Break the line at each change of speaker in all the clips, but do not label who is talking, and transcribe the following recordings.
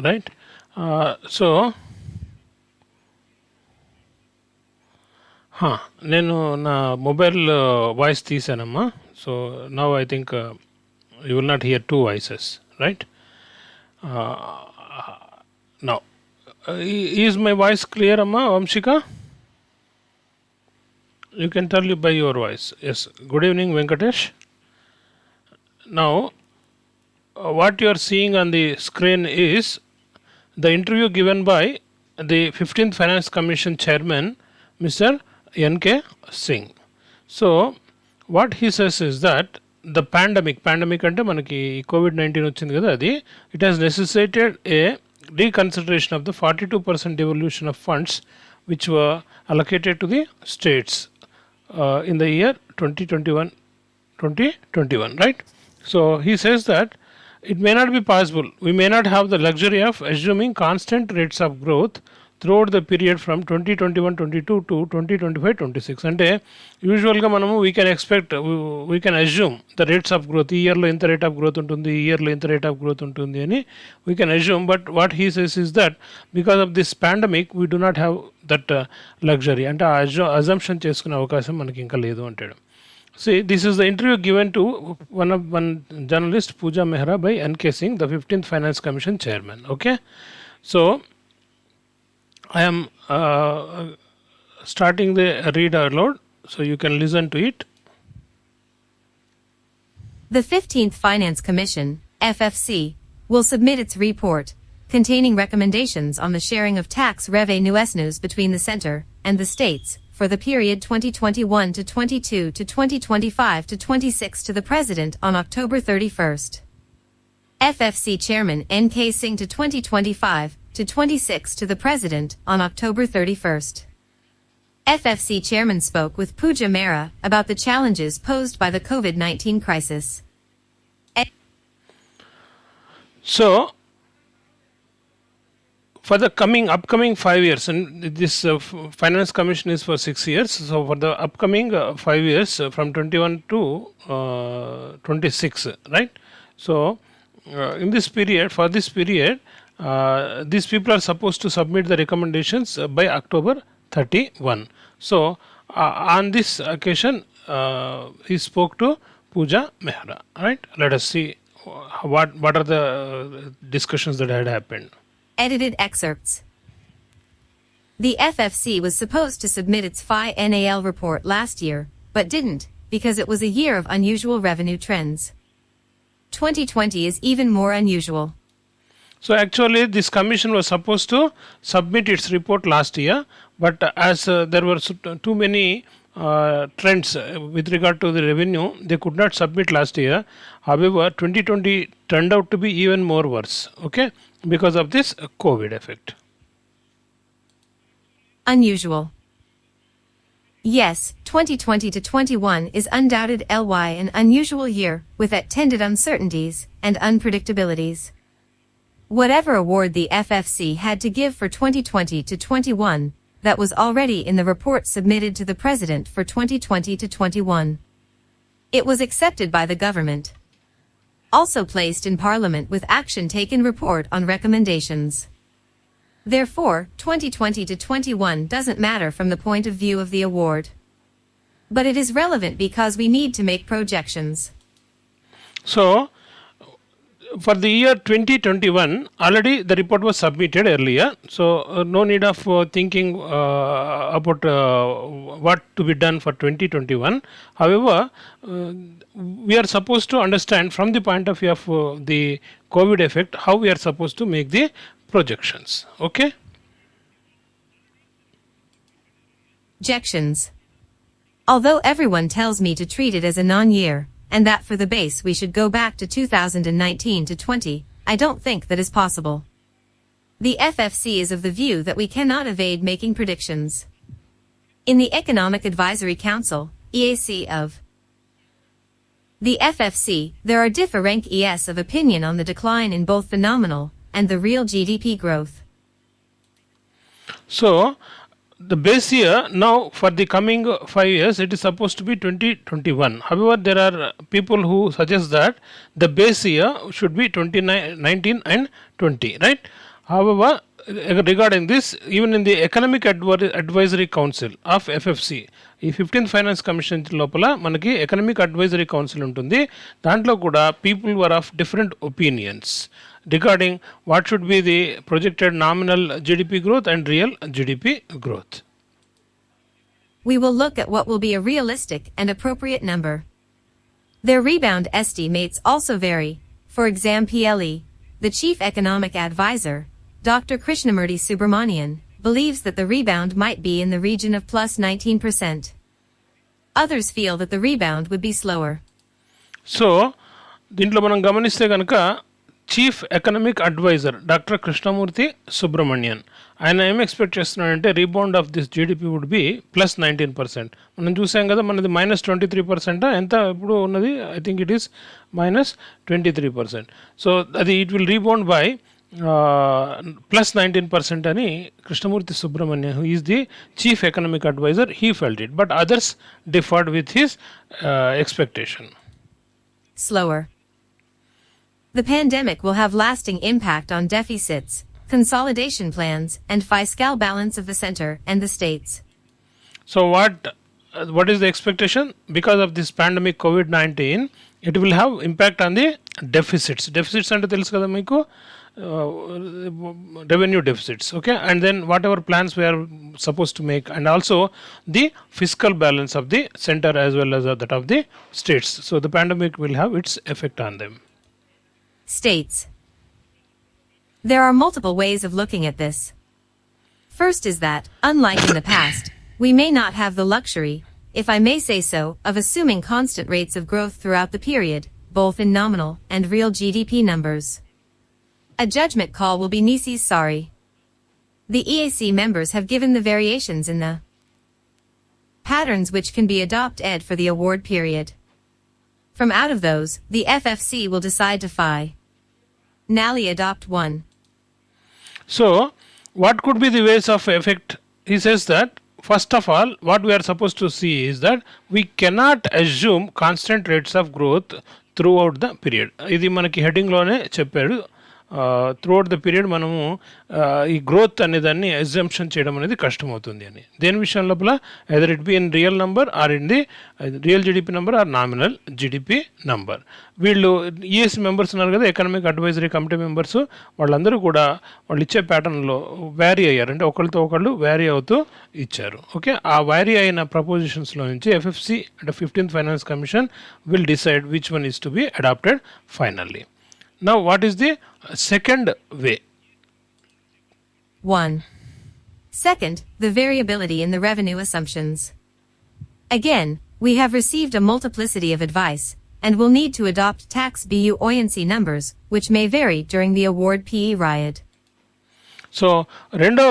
right? So నేను నా mobile voice తీసానమ్మా. So now I think you will not hear two voices, right? Now is my voice clear అమ్మా Vamshika? You can tell you by your voice. Yes. Good evening, Venkatesh. Now, what you are seeing on the screen is the interview given by the 15th Finance Commission Chairman, Mr. N.K. Singh. So, what he says is that the pandemic అంటే మనకి COVID-19 వచ్చింది కదా, అది it has necessitated a reconsideration of the 42% devolution of funds which were allocated to the states in the year 2021, right? So he says that it may not be possible, we may not have the luxury of assuming constant rates of growth throughout the period from 2021-22 to 2025-26. అంటే యూజువల్గా మనము we can assume the rates of growth, ఈ ఇయర్లో ఇంత rate of growth ఉంటుంది, ఈ ఇయర్లో ఇంత రేట్ ఆఫ్ గ్రోత్ ఉంటుంది అని we can assume. But what he says is that because of this pandemic we do not have that luxury, అంటే ఆ అజంప్షన్ చేసుకునే అవకాశం మనకి ఇంకా లేదు అంటాడు. See, this is the interview given to one journalist, Pooja Mehra, by N.K. Singh, the 15th Finance Commission Chairman. Okay, so I am starting the read aloud, so you can listen to it.
The 15th Finance Commission, FFC, will submit its report, containing recommendations on the sharing of tax revenues between the center and the states for the period 2021 to 22 to 2025 to 26 to the President on October 31st. FFC Chairman N.K. Singh to 2025 to 26 to the President on October 31st. FFC Chairman spoke with Pooja Mehra about the challenges posed by the COVID-19 crisis.
So, for the upcoming 5 years, and this Finance Commission is for 6 years, so for the upcoming 5 years from 21 to 26, right? So, in this period, for this period, these people are supposed to submit the recommendations by October 31. So, on this occasion, he spoke to Pooja Mehra, right? Let us see what are the discussions that had happened.
Edited excerpts. The FFC was supposed to submit its FI-NAL report last year, but didn't, because it was a year of unusual revenue trends. 2020 is even more unusual.
So actually this commission was supposed to submit its report last year, but as there were too many trends with regard to the revenue, they could not submit last year. However, 2020 turned out to be even more worse, okay, because of this COVID effect.
Unusual. Yes, 2020 to 21 is undoubtedly an unusual year with attendant uncertainties and unpredictabilities. Whatever award the FFC had to give for 2020 to 21, that was already in the report submitted to the President for 2020 to 21. It was accepted by the government. Also placed in Parliament with action taken report on recommendations. Therefore, 2020 to 21 doesn't matter from the point of view of the award. But it is relevant because we need to make projections.
So, for the year 2021, already the report was submitted earlier, so no need of thinking about what to be done for 2021. However, we are supposed to understand from the point of view of the COVID effect how we are supposed to make the projections. Okay?
Projections. Although everyone tells me to treat it as a non-year, and that for the base we should go back to 2019 to 20, I don't think that is possible. The FFC is of the view that we cannot evade making predictions. In the Economic Advisory Council, EAC of the FFC, there are different of opinion on the decline in both the nominal and the real GDP growth.
So, the base year now for the coming 5 years it is supposed to be 2021. However, there are people who suggest that the base year should be 2019 and 20, right? However, regarding this, even in the economic advisory council of FFC, ఈ 15th finance commission లోపల మనకి economic advisory council ఉంటుంది. దాంట్లో కూడా people were of different opinions regarding what should be the projected nominal GDP growth and real GDP growth.
We will look at what will be a realistic and appropriate number. Their rebound estimates also vary. For example, the Chief Economic Advisor, Dr. Krishnamurti Subramanian, believes that the rebound might be in the region of plus 19%. Others feel that the rebound would be slower.
So, దీంట్లో మనం గమనిస్తే కనుక chief economic adviser doctor Krishnamurthy Subramanian ఆయన ఏం expect చేస్తున్నాడంటే rebound of this GDP would be plus 19%. మనం చూసాం కదా, మనది మైనస్ 23%, ఎంత ఇప్పుడు ఉన్నది, I think it is minus 23%. So అది it will rebound by plus 19% అని Krishnamurthy Subramanian, who is the chief economic adviser, he felt it, but others differed with his expectation.
Slower. The pandemic will have lasting impact on deficits, consolidation plans, and fiscal balance of the center and the states.
So what is the expectation? Because of this pandemic COVID-19, it will have impact on the deficits. Deficits అంటే తెలుసు కదా మీకు, revenue deficits, okay, and then whatever plans we are supposed to make, and also the fiscal balance of the center as well as that of the states. So the pandemic will have its effect on them.
States. There are multiple ways of looking at this. First is that, unlike in the past, we may not have the luxury, if I may say so, of assuming constant rates of growth throughout the period, both in nominal and real GDP numbers. A judgment call will be Nisi's sorry. The EAC members have given the variations in the patterns which can be adopted for the award period. From out of those, the FFC will decide to finally adopt one.
So, what could be the ways of effect? He says that, first of all, what we are supposed to see is that we cannot assume constant rates of growth throughout the period. ఇది మనకి హెడ్డింగ్లోనే చెప్పాడు. Throughout the period మనము ఈ growth అనే దాన్ని assumption చేయడం అనేది కష్టమవుతుంది అని. దేని విషయం లోపల, either it be in real number or in the real GDP number or nominal GDP number. వీళ్ళు ఈఎస్సీ మెంబర్స్ ఉన్నారు కదా, ఎకనామిక్ అడ్వైజరీ కమిటీ మెంబర్స్, వాళ్ళందరూ కూడా వాళ్ళు ఇచ్చే ప్యాటర్న్లో వ్యారీ అయ్యారు, అంటే ఒకరితో ఒకళ్ళు వ్యారీ అవుతూ ఇచ్చారు. ఓకే, ఆ వ్యారీ అయిన ప్రపోజిషన్స్లో నుంచి ఎఫ్ఎఫ్సి అంటే 15th finance commission will decide which one is to be adopted finally. Now, what is the second way?
1. Second, the variability in the revenue assumptions. Again, we have received a multiplicity of advice, and will need to adopt tax buoyancy numbers, which may vary during the award period.
So రెండో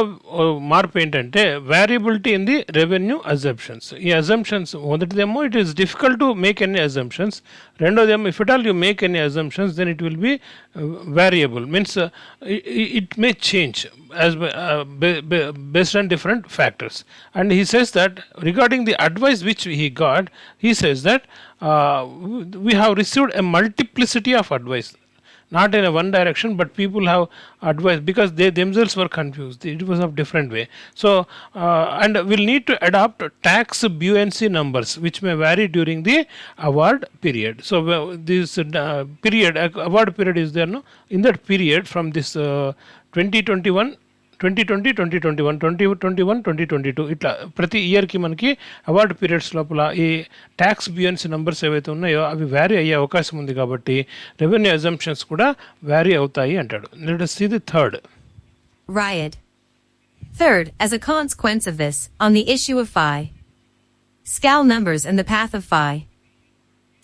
మార్పు ఏంటంటే variability in the revenue assumptions. ఈ assumptions మొదటిదేమో it is difficult to make any assumptions, రెండోదేమో if it all you make any assumptions then it will be variable, means it may change as based on different factors. And he says that regarding the advice which he got, he says that we have received a multiplicity of advice, not in a one direction, but people have advised because they themselves were confused. It was of different way. So and we'll need to adopt tax buoyancy numbers which may vary during the award period. So this period, award period is there, no? In that period from this 2020, 2021, 2022 ఇట్లా ప్రతి ఇయర్కి మనకి award periods లోపల ఈ tax బియన్స్ numbers ఏవైతే ఉన్నాయో అవి vary అయ్యే అవకాశం ఉంది, కాబట్టి రెవెన్యూ అజంప్షన్స్ కూడా వ్యారీ అవుతాయి అంటాడు. Let us see the third.
Riot. Third, as a consequence of this, on the issue of fiscal numbers and the path of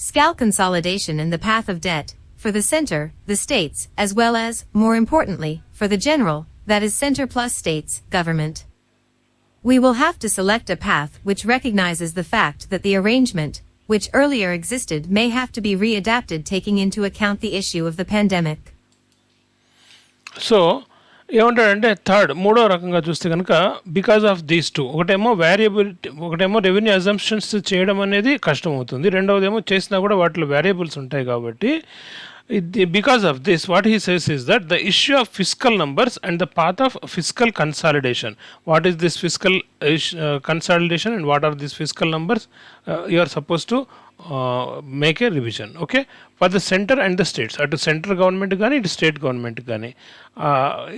fiscal consolidation and the path of debt, for the center, the states, as well as, more importantly, for the general, that is center plus states, government. We will have to select a path which recognizes the fact that the arrangement, which earlier existed, may have to be readapted taking into account the issue of the pandemic.
So, ఏమంటాడంటే third మూడో రకంగా చూస్తే కనుక because of these two, ఒకటేమో variability, ఒకటేమో revenue assumptions చేయడం అనేది కష్టం అవుతుంది, రెండవదేమో చేసినా కూడా వాటిలో వేరియబుల్స్ ఉంటాయి కాబట్టి because of this what he says is that the issue of fiscal numbers and the path of fiscal consolidation. What is this fiscal consolidation and what are these fiscal numbers? You are supposed to make a revision, okay, for the center and the states, అటు central government కానీ ఇటు state government కానీ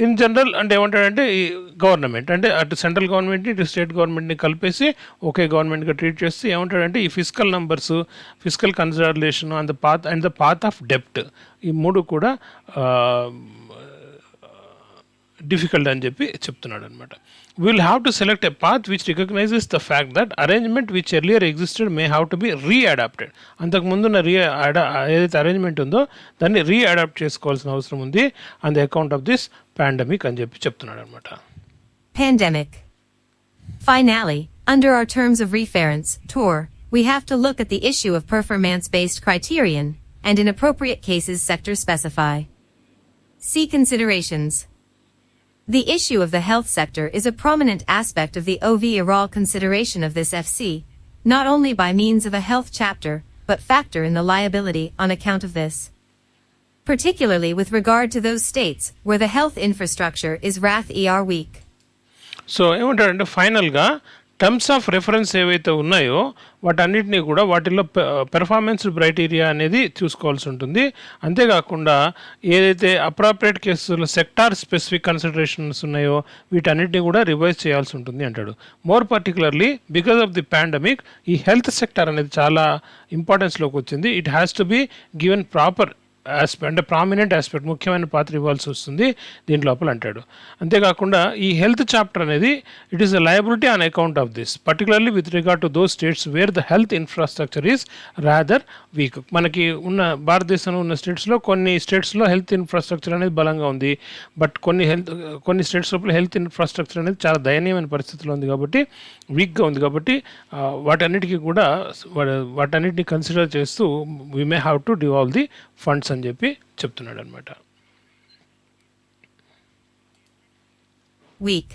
in general. అంటే ఏమంటాడంటే ఈ government అంటే అటు central గవర్నమెంట్ని ఇటు స్టేట్ గవర్నమెంట్ని కలిపేసి ఒకే గవర్నమెంట్గా ట్రీట్ చేస్తే ఏమంటాడంటే ఈ physical numbers, physical consideration and the path of డెప్ట్, ఈ మూడు కూడా డిఫికల్ట్ అని చెప్పి చెప్తున్నాడు అనమాట. We will have to select a path which recognizes the fact that arrangement which earlier existed may have to be readapted. అంతకుముందున్న ఏదైతే అరేంజ్మెంట్ ఉందో దాన్ని రీఅడాప్ట్ చేసుకోవాల్సిన అవసరం ఉంది on the account of this pandemic అని చెప్పి చెప్తున్నాడు అనమాట.
Pandemic. Finally, under our terms of reference, TOR, we have to look at the issue of performance-based criterion, and in appropriate cases sector specify. See considerations. The issue of the health sector is a prominent aspect of the overall consideration of this FC, not only by means of a health chapter, but factor in the liability on account of this. Particularly with regard to those states where the health infrastructure is rather weak.
So ఏమంటారంటే ఫైనల్గా terms of reference ఏవైతే ఉన్నాయో వాటన్నిటినీ కూడా వాటిల్లో performance criteria అనేది చూసుకోవాల్సి ఉంటుంది. అంతేకాకుండా ఏదైతే అప్రాప్రియేట్ కేసులో సెక్టార్ స్పెసిఫిక్ కన్సిడరేషన్స్ ఉన్నాయో వీటన్నిటిని కూడా రివైజ్ చేయాల్సి ఉంటుంది అంటాడు. More particularly because of the pandemic ఈ హెల్త్ సెక్టార్ అనేది చాలా ఇంపార్టెన్స్లోకి వచ్చింది. It has to be given proper aspect, అంటే ప్రామినెంట్ ఆస్పెక్ట్, ముఖ్యమైన పాత్ర ఇవ్వాల్సి వస్తుంది దీని లోపల అంటాడు. అంతేకాకుండా ఈ హెల్త్ చాప్టర్ అనేది it is a liability on account of this, particularly with regard to those states wear the health infrastructure is rather week. మనకి ఉన్న భారతదేశంలో ఉన్న స్టేట్స్లో కొన్ని స్టేట్స్లో హెల్త్ ఇన్ఫ్రాస్ట్రక్చర్ అనేది బలంగా ఉంది, బట్ కొన్ని స్టేట్స్ లోపల హెల్త్ ఇన్ఫ్రాస్ట్రక్చర్ అనేది చాలా దయనీయమైన పరిస్థితిలో ఉంది కాబట్టి, వీక్గా ఉంది కాబట్టి వాటన్నిటిని కన్సిడర్ చేస్తూ we may have to devolve the funds అని చెప్పి చెప్తున్నాడు అనమాట.
Weak.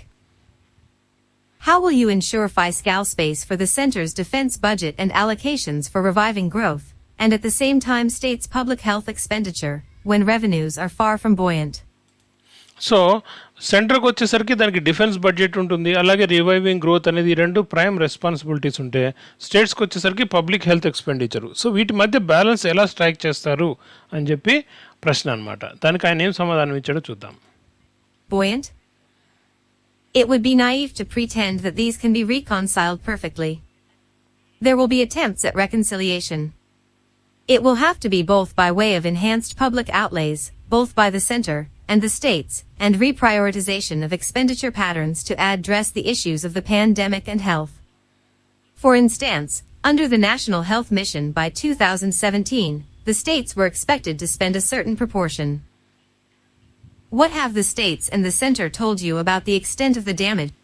How will you ensure fiscal space for the center's defense budget and allocations for reviving growth, and at the same time states public health expenditure, when revenues are far from buoyant?
So సెంటర్కి వచ్చేసరికి దానికి defence budget ఉంటుంది, అలాగే reviving growth అనేది ఈ రెండు prime responsibilities ఉంటే, స్టేట్స్కి వచ్చేసరికి పబ్లిక్ హెల్త్ ఎక్స్పెండిచరు. సో వీటి మధ్య బ్యాలెన్స్ ఎలా స్ట్రైక్ చేస్తారు అని చెప్పి ప్రశ్న అనమాట. దానికి ఆయన ఏం సమాధానం ఇచ్చాడో చూద్దాం.
Buoyant? It would be naive to pretend that these can be reconciled perfectly. There will be attempts at reconciliation. It will have to be both by way of enhanced public outlays, both by the center and the states, and reprioritization of expenditure patterns to address the issues of the pandemic and health. For instance, under the National Health Mission by 2017, the states were expected to spend a certain proportion. What have the states and the center told you about the extent of the damage?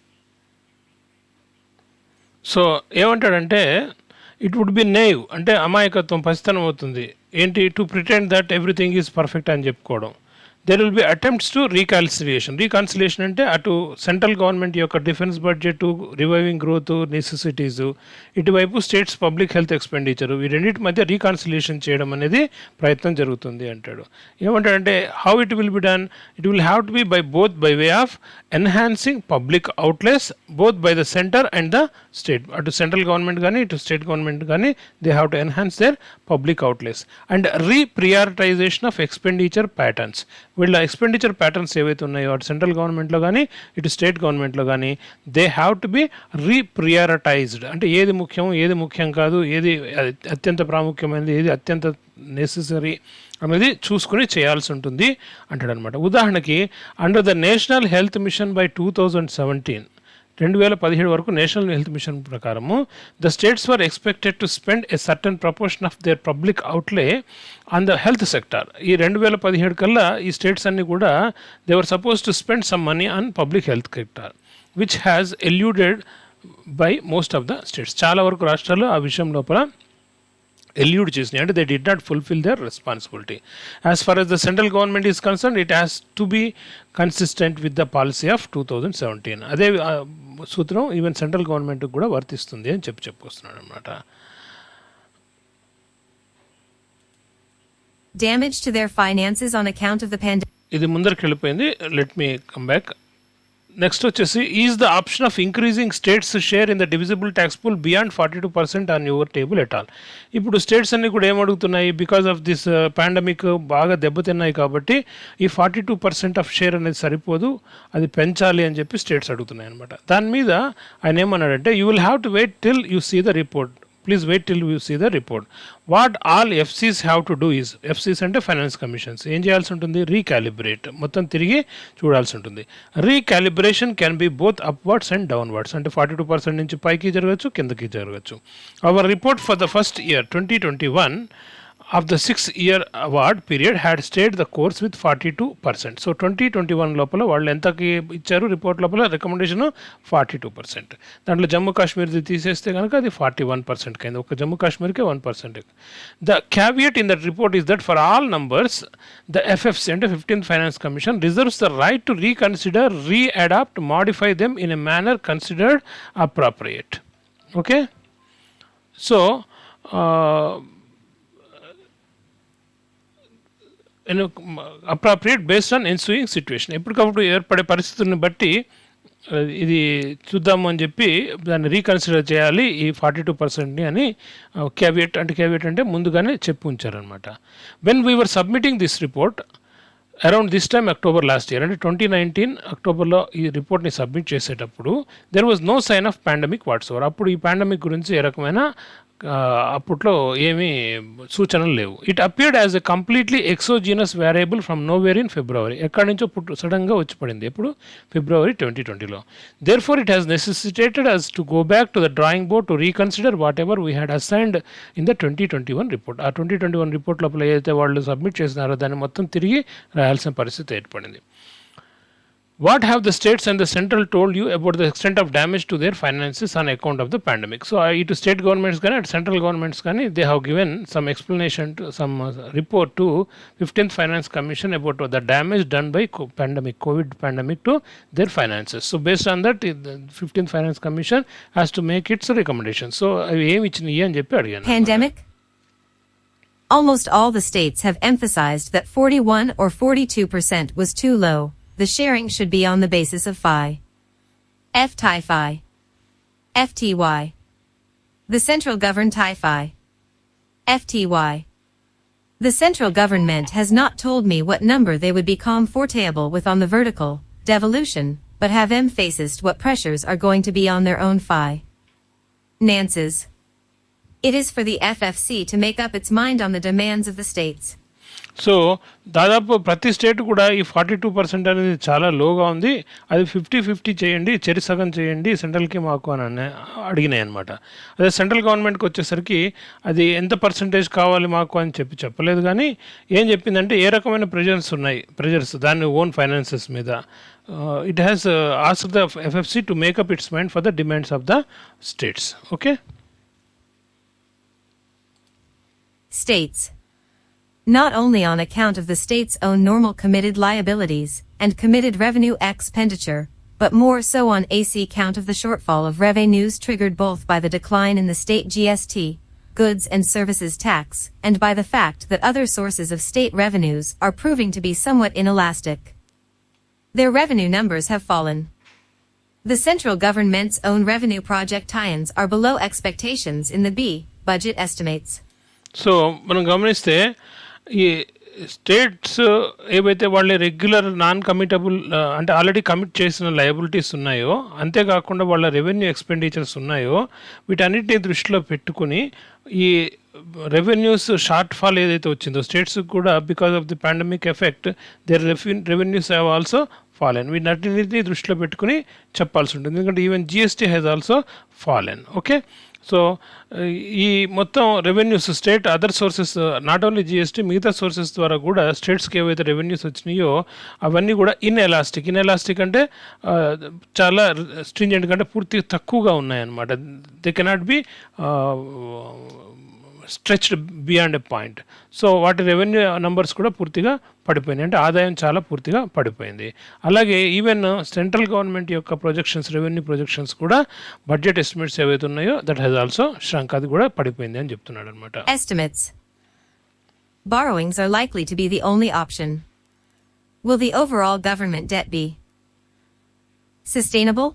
So ఏమంటాడంటే it would be naive, అంటే అమాయకత్వం, పసితనం అవుతుంది ఏంటి, to pretend that everything is perfect అని చెప్పుకోవడం. There will be attempts to reconciliation అంటే అటు సెంట్రల్ గవర్నమెంట్ యొక్క defence budget, reviving growth necessities, ఇటువైపు స్టేట్స్ పబ్లిక్ హెల్త్ ఎక్స్పెండిచరు, ఈ రెండింటి మధ్య రీకాన్సిలియేషన్ చేయడం అనేది ప్రయత్నం జరుగుతుంది అంటాడు. ఏమంటాడంటే how it will be done, it will have to be by way of enhancing public outlays both by the centre and the state. అటు సెంట్రల్ గవర్నమెంట్ కానీ ఇటు స్టేట్ గవర్నమెంట్ కానీ they have to enhance their public outlays and reprioritisation of expenditure patterns. వీళ్ళ expenditure patterns ఏవైతే ఉన్నాయో అటు central గవర్నమెంట్లో కానీ ఇటు స్టేట్ గవర్నమెంట్లో కానీ దే హ్యావ్ టు బి రీప్రియారిటైజ్డ్, అంటే ఏది ముఖ్యం ఏది ముఖ్యం కాదు, ఏది అత్యంత ప్రాముఖ్యమైనది, ఏది అత్యంత నెసెసరీ అనేది చూసుకుని చేయాల్సి ఉంటుంది అంటాడు అనమాట. ఉదాహరణకి under the national health mission by 2017 వరకు నేషనల్ హెల్త్ మిషన్ ప్రకారము the states were expected to spend a certain proportion of their public outlay on the health sector. ఈ 2017 కల్లా ఈ స్టేట్స్ అన్నీ కూడా they were suppose to spend some money on public health sector which has eluded by most of the states. చాలా వరకు రాష్ట్రాలు ఆ విషయం లోపల ఎల్యూడ్ చేసినాయి, అంటే they did not fulfil their responsibility. As far as the central government is concerned, it has to be consistent with the policy of 2017. అదే సూత్రం ఈవెన్ సెంట్రల్ గవర్నమెంట్ కూడా వర్తిస్తుంది అని చెప్పుకొస్తున్నాడు అనమాట.
Damage to their finances on account of the pandemic.
ఇది ముందరికి వెళ్ళిపోయింది. Let me come back. Next వచ్చేసి, is the option of increasing states share in the divisible tax pool beyond 42% on your table at all. ఇప్పుడు states అన్ని కూడా ఏమడుగుతున్నాయి, because of this pandemic బాగా దెబ్బతిన్నాయి కాబట్టి ఈ 42% ఆఫ్ షేర్ అనేది సరిపోదు, అది పెంచాలి అని చెప్పి స్టేట్స్ అడుగుతున్నాయి అనమాట. దాని మీద ఆయన ఏమన్నాడంటే, you will have to wait till you see the report. Please wait till you see the report. What all FCs have to do is, FCs అంటే ఫైనాన్స్ కమిషన్స్, ఏం చేయాల్సి ఉంటుంది, రీకాలిబ్రేట్, మొత్తం తిరిగి చూడాల్సి ఉంటుంది. Recalibration can be both upwards and downwards, అంటే 42% నుంచి పైకి జరగచ్చు, కిందకి జరగచ్చు. Our report for the first year 2021 of the 6-year award period had stayed the course with 42%. So 2021 లోపల వాళ్ళు ఎంతకి ఇచ్చారు రిపోర్ట్ లోపల, రికమెండేషన్ 42%. దాంట్లో జమ్మూ కాశ్మీర్ది తీసేస్తే కనుక అది 41% అయింది, ఒక జమ్మూ కాశ్మీర్కే 1%. The caveat in that report is that for all numbers the FFC అంటే 15th finance commission reserves the right to reconsider, readapt, modify them in a manner considered appropriate. Okay, so appropriate based on ensuing situation, ఎప్పటికప్పుడు ఏర్పడే పరిస్థితులను బట్టి ఇది చూద్దాము అని చెప్పి దాన్ని రీకన్సిడర్ చేయాలి ఈ 42%ని అని క్యావియట్ అంటే ముందుగానే చెప్పి ఉంచారనమాట. When we are submitting this report around this time October last year, అంటే 2019 అక్టోబర్లో ఈ రిపోర్ట్ని సబ్మిట్ చేసేటప్పుడు there was no sign of pandemic whatsoever. అప్పుడు ఈ పాండమిక్ గురించి ఏ రకమైన అప్పట్లో ఏమీ సూచనలు లేవు. It appeared as a completely exogenous variable from nowhere in February, ఎక్కడి నుంచో సడన్గా వచ్చి పడింది ఎప్పుడు, ఫిబ్రవరి 2020లో. Therefore it has necessitated us to go back to the drawing board to reconsider whatever we had assigned in the 2021 report. ఆ 2021 report లోపల ఏదైతే వాళ్ళు సబ్మిట్ చేసినారో దాన్ని మొత్తం తిరిగి రాయాల్సిన పరిస్థితి ఏర్పడింది. What have the states and the central told you about the extent of damage to their finances on account of the pandemic? So, it state governments and central governments they have given some explanation to some report to 15th Finance Commission about the damage done by COVID pandemic to their finances. So, based on that, the 15th Finance Commission has to make its recommendations. So,
Pandemic? Almost all the states have emphasized that 41 or 42% was too low. The sharing should be on the basis of FI. FTI. FTY. The central governed TIFI. FTY. The central government has not told me what number they would be comfortable with on the vertical devolution, but have emphasized what pressures are going to be on their own FI. Nances. It is for the FFC to make up its mind on the demands of the states.
So దాదాపు ప్రతి state కూడా ఈ 42% అనేది చాలా లోగా ఉంది, అది 50-50 చేయండి, చెరి సగం చేయండి సెంట్రల్కి మాకు అని అడిగినాయి అనమాట. అదే సెంట్రల్ గవర్నమెంట్కి వచ్చేసరికి అది ఎంత పర్సంటేజ్ కావాలి మాకు అని చెప్పలేదు, కానీ ఏం చెప్పిందంటే ఏ రకమైన ప్రెజర్స్ దాని ఓన్ ఫైనాన్సెస్ మీద. It has asked the FFC to make up it's mind for the demands of the states. Okay,
states. Not only on account of the state's own normal committed liabilities and committed revenue expenditure, but more so on AC count of the shortfall of revenues triggered both by the decline in the state GST, goods and services tax, and by the fact that other sources of state revenues are proving to be somewhat inelastic. Their revenue numbers have fallen. The central government's own revenue project tie-ins are below expectations in the budget estimates.
So మనం గమనిస్తే ఈ states ఏవైతే వాళ్ళ regular non కమిటబుల్ అంటే already commit చేసిన liabilities ఉన్నాయో, అంతేకాకుండా వాళ్ళ రెవెన్యూ ఎక్స్పెండిచర్స్ ఉన్నాయో, వీటన్నిటిని దృష్టిలో పెట్టుకుని ఈ రెవెన్యూస్ షార్ట్ ఫాల్ ఏదైతే వచ్చిందో స్టేట్స్కి కూడా because of the pandemic effect their revenues have also fallen, వీటన్నిటిని దృష్టిలో పెట్టుకుని చెప్పాల్సి ఉంటుంది, ఎందుకంటే even GST has also fallen. Okay, so ఈ మొత్తం revenues state other sources not only GST మిగతా సోర్సెస్ ద్వారా కూడా స్టేట్స్కి ఏవైతే రెవెన్యూస్ వచ్చినాయో అవన్నీ కూడా ఇన్ఎలాస్టిక్ అంటే చాలా స్ట్రింజెంట్ కంటే పూర్తిగా తక్కువగా ఉన్నాయన్నమాట. They cannot be stretched beyond a point. So వాటి రెవెన్యూ నంబర్స్ కూడా పూర్తిగా పడిపోయినాయి, అంటే ఆదాయం చాలా పూర్తిగా పడిపోయింది. అలాగే ఈవెన్ సెంట్రల్ గవర్నమెంట్ యొక్క ప్రొజెక్షన్స్, రెవెన్యూ ప్రొజెక్షన్స్ కూడా బడ్జెట్ ఎస్టిమేట్స్ ఏవైతే ఉన్నాయో దట్ హ్యాస్ ఆల్సో ష్రంక్, అది కూడా పడిపోయింది అని చెప్తున్నాడు అనమాట.
Estimates. Borrowings are likely to be the only option. Will the overall government debt be sustainable?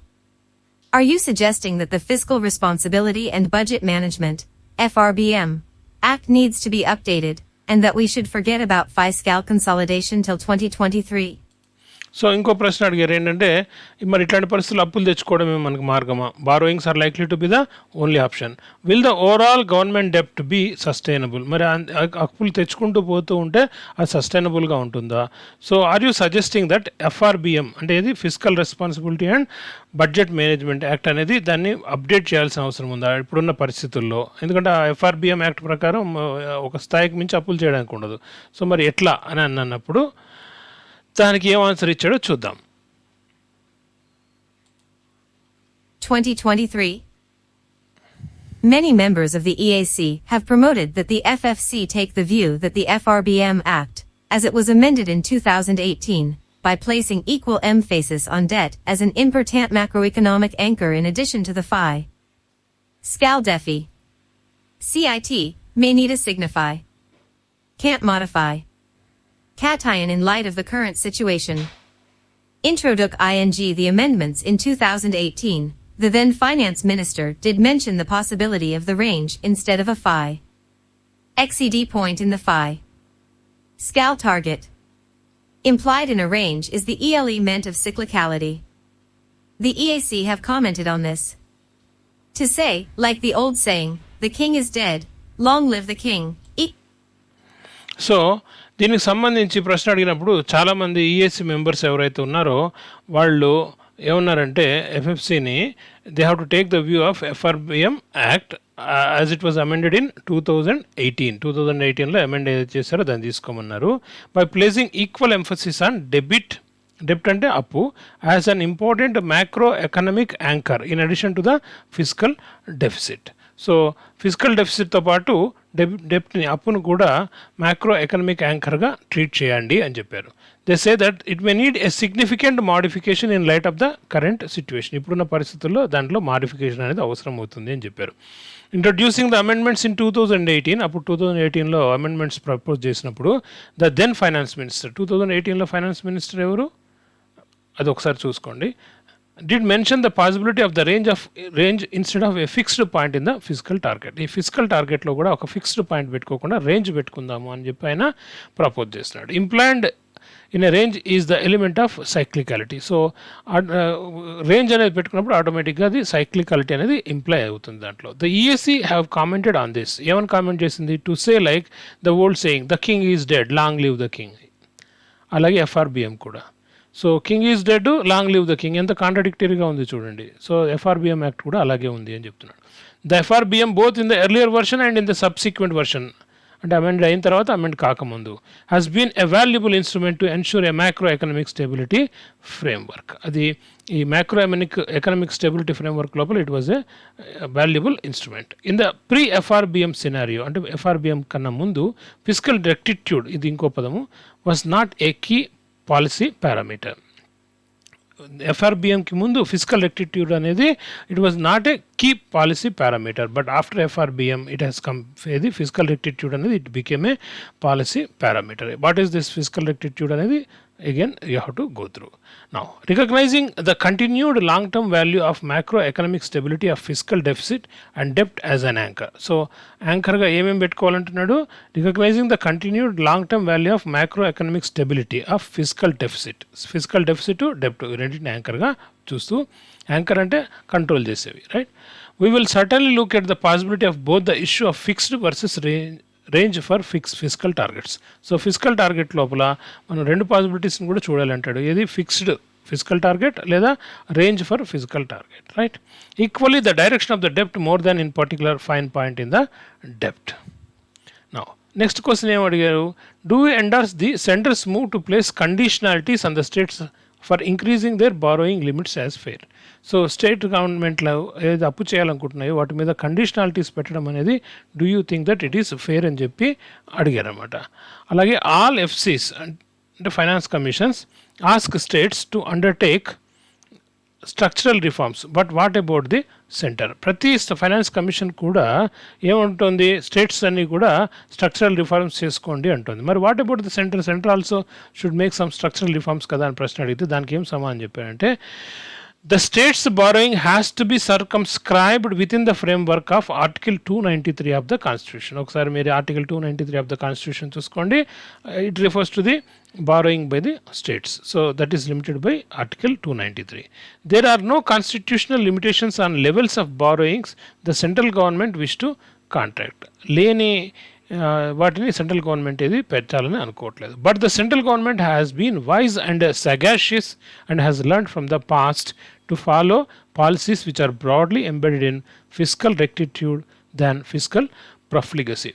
Are you suggesting that the Fiscal Responsibility and Budget Management (FRBM) Act needs to be updated, and that we should forget about fiscal consolidation till 2023?
So ఇంకో ప్రశ్న అడిగారు ఏంటంటే, మరి ఇట్లాంటి పరిస్థితులు అప్పులు తెచ్చుకోవడమే మనకు మార్గమా? Borrowings are likely to be the only option. Will the overall government డెప్ట్ బి సస్టైనబుల్? మరి అప్పులు తెచ్చుకుంటూ పోతూ ఉంటే అది సస్టైనబుల్గా ఉంటుందా? So are you suggesting that FRBM అంటే ఇది physical responsibility and budget management act అనేది దాన్ని అప్డేట్ చేయాల్సిన అవసరం ఉందా ఇప్పుడున్న పరిస్థితుల్లో? ఎందుకంటే ఆ ఎఫ్ఆర్బిఎం యాక్ట్ ప్రకారం ఒక స్థాయికి మించి అప్పులు చేయడానికి ఉండదు. సో మరి ఎట్లా అని అన్నప్పుడు దానికి ఏం ఆన్సర్ ఇచ్చాడో చూద్దాం.
2023. Many members of the EAC have promoted that the FFC take the view that the FRBM Act, as it was amended in 2018, by placing equal emphasis on debt as an important macroeconomic anchor in addition to the fiscal deficit, may need a signify. Can't modify. Cation in light of the current situation. Introduc ing the amendments in 2018, the then finance minister did mention the possibility of the range instead of a XED point in the fiscal target. Implied in a range is the element of cyclicality. The EAC have commented on this. To say, like the old saying, the king is dead, long live the king.
So దీనికి సంబంధించి ప్రశ్న అడిగినప్పుడు చాలామంది ESC members ఎవరైతే ఉన్నారో వాళ్ళు ఏమన్నారంటే ఎఫ్ఎఫ్సిని they have to take the view of FRBM act as it was amended in 2018లో అమెండ్ ఏదైతే చేశారో దాన్ని తీసుకోమన్నారు. By placing equal emphasis on డెబ్ట్ అంటే అప్పు as an important macroeconomic anchor in addition to the physical deficit. So physical డెఫిసిట్తో పాటు డెప్ట్ని అప్పును కూడా మ్యాక్రో ఎకనామిక్ యాంకర్గా ట్రీట్ చేయండి అని చెప్పారు. They say that it may need a significant modification in light of the current situation. ఇప్పుడున్న పరిస్థితుల్లో దాంట్లో మాడిఫికేషన్ అనేది అవసరం అవుతుంది అని చెప్పారు. ఇంట్రొడ్యూసింగ్ ద అమెండ్మెంట్స్ ఇన్ 2018, అప్పుడు 2018లో అమెండ్మెంట్స్ ప్రపోజ్ చేసినప్పుడు ద దెన్ ఫైనాన్స్ మినిస్టర్, 2018లో ఫైనాన్స్ మినిస్టర్ ఎవరు అది ఒకసారి చూసుకోండి, did mention the possibility of the range instead of a fixed point in the fiscal target. ఈ ఫిజికల్ టార్గెట్లో కూడా ఒక ఫిక్స్డ్ పాయింట్ పెట్టుకోకుండా రేంజ్ పెట్టుకుందాము అని చెప్పి ఆయన ప్రపోజ్ చేస్తున్నాడు. Implied in a range is the element of cyclicality. So range అనేది పెట్టుకున్నప్పుడు ఆటోమేటిక్గా అది సైక్లికాలిటీ అనేది ఇంప్లై అవుతుంది దాంట్లో. The ESC have commented on this. ఏమని కామెంట్ చేసింది? To say like the old saying the king is dead, long live the king. అలాగే ఎఫ్ఆర్బిఎం కూడా. So king is dead, long live the king, ఎంత కాంట్రడిక్టరీగా ఉంది చూడండి. సో ఎఫ్ఆర్బిఎం యాక్ట్ కూడా అలాగే ఉంది అని చెప్తున్నాడు. The FRBM both in the earlier version and in the subsequent version, అంటే అమెండ్ అయిన తర్వాత అమెండ్ కాకముందు, has been a valuable instrument to ensure a macroeconomic stability framework. అది ఈ మ్యాక్రో ఎకనామిక్ స్టెబిలిటీ ఫ్రేమ్వర్క్ లోపల it was a valuable instrument. In the pre FRBM scenario, అంటే FRBM కన్నా ముందు ఫిజికల్ రెక్టిట్యూడ్, ఇది ఇంకో పదము, was not a key policy parameter. ఎఫ్ఆర్బిఎంకి ముందు ఫిజికల్ రెక్టిట్యూడ్ అనేది it was not a key policy parameter, but after FRBM it has come, ఇది ఫిజికల్ రెక్టిట్యూడ్ అనేది it became a policy parameter. What is this fiscal rectitude అనేది again you have to go through. Now, recognizing the continued long-term value of macroeconomic stability of fiscal deficit and debt as an anchor. So, anchor ga em pettukovalantunnadu, recognizing the continued long-term value of macroeconomic stability of fiscal deficit to debt రెండింటిని anchor ga చూస్తూ, anchor అంటే control చేసేవి, right? We will certainly look at the possibility of both the issue of fixed versus range for physical targets. So physical target లోపల మనం రెండు పాసిబిలిటీస్ని కూడా చూడాలంటాడు. ఏది fixed physical target లేదా range for physical target, right? Equally the direction of the డెప్ట్ more than in particular fine point in the డెప్ట్. Now next question ఏం అడిగారు? Do you Ender the centres move to place conditionalities on the states for increasing their borrowing limits as fair. So state గవర్నమెంట్లో ఏదైతే అప్పు చేయాలనుకుంటున్నాయో వాటి మీద conditionalities పెట్టడం అనేది do you think that it is fair అని చెప్పి అడిగారన్నమాట. అలాగే ఆల్ ఎఫ్సీస్ అంటే finance commissions ask states to undertake structural reforms but what about the centre. ప్రతి ఫైనాన్స్ కమిషన్ కూడా ఏమంటుంది, స్టేట్స్ అన్నీ కూడా స్ట్రక్చరల్ రిఫార్మ్స్ చేసుకోండి అంటుంది. మరి what about the centre, centre also should make some structural reforms కదా అని ప్రశ్న అడిగితే దానికి ఏం సమాధానం చెప్పారంటే the state's borrowing has to be circumscribed within the framework of Article 293 of the Constitution. ఒకసారి మీరు Article 293 of the Constitution చూసుకోండి. It refers to the borrowing by the states. So that is limited by Article 293. There are no constitutional limitations on levels of borrowings the central government wish to contract. లేని వాటిని central government ఏది పెట్టాలని అనుకోవట్లేదు. But the central government has been wise and sagacious and has learned from the past to follow policies which are broadly embedded in fiscal rectitude than fiscal profligacy.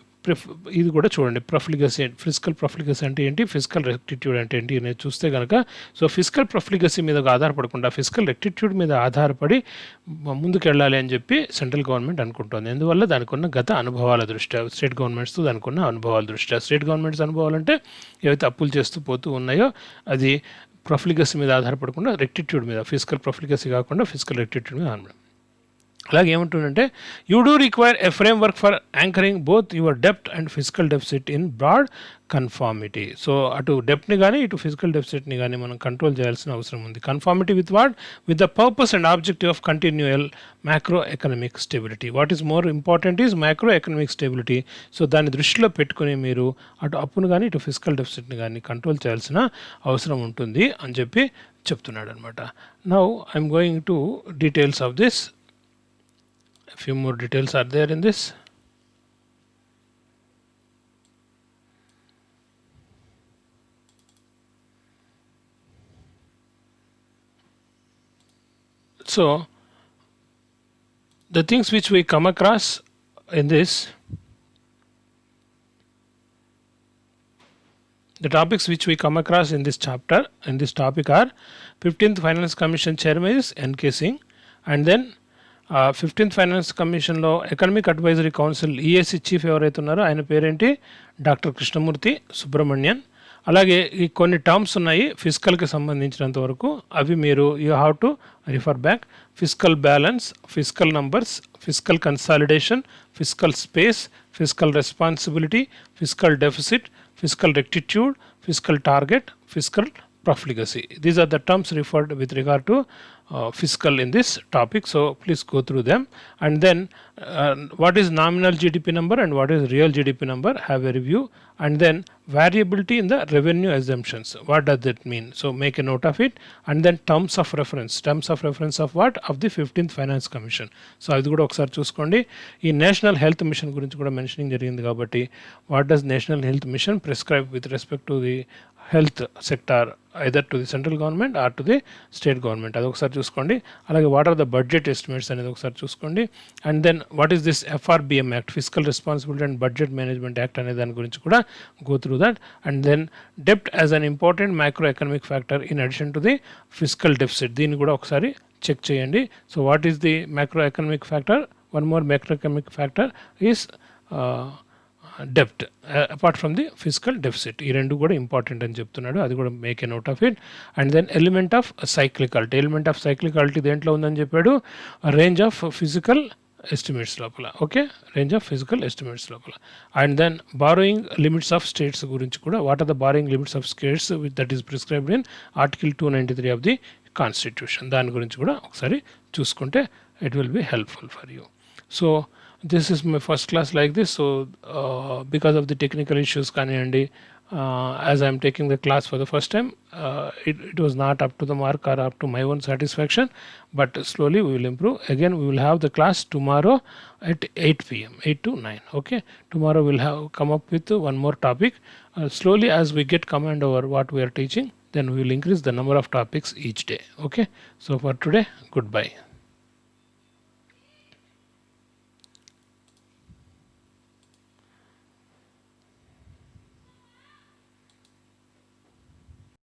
ఇది కూడా చూడండి, ప్రొఫ్లిగసీ, fiscal ప్రొఫ్లిగసీ అంటే ఏంటి, fiscal rectitude అంటే ఏంటి అనేది చూస్తే కనుక, సో ఫిస్కల్ ప్రొఫ్లిగసీ మీద ఆధారపడకుండా ఫిస్కల్ రెక్టిట్యూడ్ మీద ఆధారపడి ముందుకు వెళ్ళాలి అని చెప్పి సెంట్రల్ గవర్నమెంట్ అనుకుంటుంది. ఎందువల్ల దానికి ఉన్న గత అనుభవాల దృష్ట్యా, స్టేట్ గవర్నమెంట్స్తో దానికి ఉన్న అనుభవాల దృష్ట్యా. స్టేట్ గవర్నమెంట్స్ అనుభవాలు అంటే ఏవైతే అప్పులు చేస్తూ పోతూ ఉన్నాయో అది ప్రొఫ్లిగసీ మీద ఆధారపడకుండా రెక్టిట్యూడ్ మీద, ఫిస్కల్ ప్రొఫ్లిగసీ కాకుండా ఫిస్కల్ రెక్టిట్యూడ్ మీద ఆధారపడి. అలాగే ఏమంటుందంటే you do require a framework for anchoring both your డెప్ట్ and fiscal deficit in broad conformity. So అటు డెప్ట్ని కానీ ఇటు ఫిజికల్ డెఫిసిట్ని కానీ మనం కంట్రోల్ చేయాల్సిన అవసరం ఉంది. Conformity with what, with the purpose and objective of continual macro economic stability. What is more important is macro economic stability. So దాన్ని దృష్టిలో పెట్టుకుని మీరు అటు అప్పును కానీ ఇటు ఫిజికల్ డెఫిసిట్ని కానీ కంట్రోల్ చేయాల్సిన అవసరం ఉంటుంది అని చెప్పి చెప్తున్నాడు అనమాట. Now I'm going to details of this. Few more details are there in this. So the things which we come across in this, the topics which we come across in this chapter, in this topic are 15th Finance Commission Chairman is N.K. Singh, and then 15th finance కమిషన్లో economic advisory council EAC chief ఎవరైతే ఉన్నారో ఆయన పేరేంటి, doctor Krishnamurthy Subramanian. అలాగే ఈ కొన్ని terms ఉన్నాయి ఫిజికల్కి సంబంధించినంత వరకు, అవి మీరు you have to refer back. Fiscal balance, fiscal numbers, fiscal consolidation, fiscal space, fiscal responsibility, fiscal deficit, fiscal rectitude, fiscal target, fiscal profligacy. These are the terms referred with regard to fiscal in this topic. So please go through them. And then what is nominal GDP number and what is real GDP number, have a review. And then variability in the revenue assumptions, what does that mean? So make a note of it. And then terms of reference, terms of reference of what, of the 15th Finance Commission. So అది కూడా ఒకసారి చూసుకోండి. ఈ national health machine గురించి కూడా mentioning జరిగింది కాబట్టి what does national health mission prescribe with respect to the health sector, either to the central government or to the state government, అది ఒకసారి చూసుకోండి. అలాగే what are the budget estimates అనేది ఒకసారి చూసుకోండి. And then what is this FRBM act, physical responsibility and budget management act అనే దాని గురించి కూడా go through that. And then debt as an important macroeconomic factor in addition to the fiscal deficit, దీన్ని కూడా ఒకసారి చెక్ చేయండి. So what is the macroeconomic factor, one more macroeconomic factor is డెప్ట్ apart from the fiscal deficit. ఈ రెండు కూడా important అని చెప్తున్నాడు, అది కూడా make a note of it. And then element of cyclicality, element of cyclicality దేంట్లో ఉందని చెప్పాడు, రేంజ్ ఆఫ్ ఫిజికల్ ఎస్టిమేట్స్ లోపల. Okay, range of fiscal estimates లోపల. And then borrowing limits of states గురించి కూడా, what are the borrowing limits of states that is prescribed in article 293 of the constitution, దాని గురించి కూడా ఒకసారి చూసుకుంటే it will be helpful for you. So this is my first class like this. So because of the technical issues kaniyandi, as I am taking the class for the first time, it was not up to the mark or up to my own satisfaction, but slowly we will improve. Again we will have the class tomorrow at 8 p.m, 8 to 9. Okay, tomorrow we'll have come up with one more topic. Slowly as we get command over what we are teaching, then we will increase the number of topics each day. Okay, so for today, goodbye.